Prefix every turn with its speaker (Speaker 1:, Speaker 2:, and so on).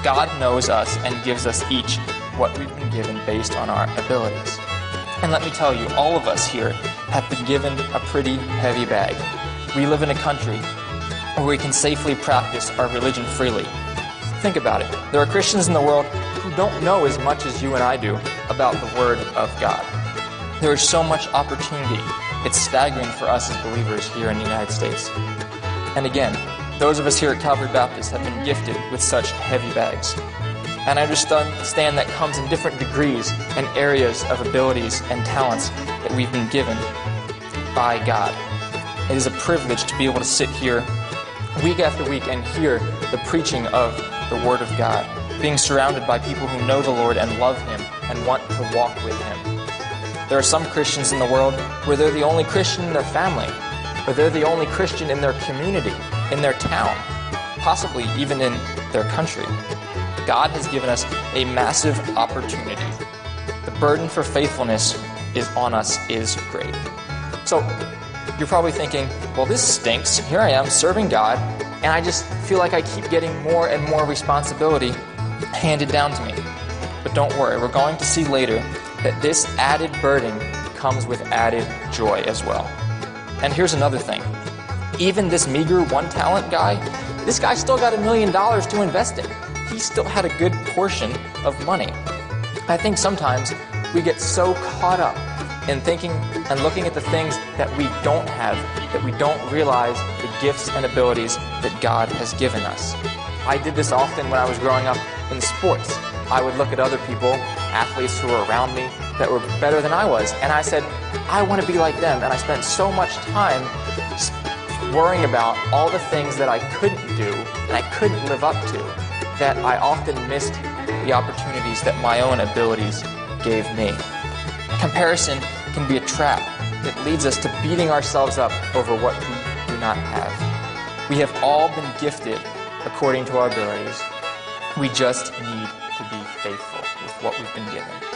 Speaker 1: God knows us and gives us each what we've been given based on our abilities. And let me tell you, all of us here have been given a pretty heavy bag. We live in a country where we can safely practice our religion freely. Think about it. There are Christians in the world who don't know as much as you and I do about the Word of God. There is so much opportunity. It's staggering for us as believers here in the United States. And again, those of us here at Calvary Baptist have been gifted with such heavy bags. And I understand that comes in different degrees and areas of abilities and talents that we've been given by God. It is a privilege to be able to sit here week after week and hear the preaching of the Word of God, being surrounded by people who know the Lord and love Him and want to walk with Him. There are some Christians in the world where they're the only Christian in their family, or they're the only Christian in their community, in their town, possibly even in their country. God has given us a massive opportunity. The burden for faithfulness on us is great. So you're probably thinking, well, this stinks. Here I am serving God, and I just feel like I keep getting more and more responsibility handed down to me. But don't worry, we're going to see later that this added burden comes with added joy as well. And here's another thing. Even this meager one-talent guy, this guy still got $1 million to invest in. He still had a good portion of money. I think sometimes we get so caught up in thinking and looking at the things that we don't have, that we don't realize the gifts and abilities that God has given us. I did this often when I was growing up in sports. I would look at other people, athletes who were around me, that were better than I was, and I said, I want to be like them. And I spent so much time worrying about all the things that I couldn't do and I couldn't live up to, that I often missed the opportunities that my own abilities gave me. Comparison can be a trap that leads us to beating ourselves up over what we do not have. We have all been gifted according to our abilities. We just need to be faithful with what we've been given.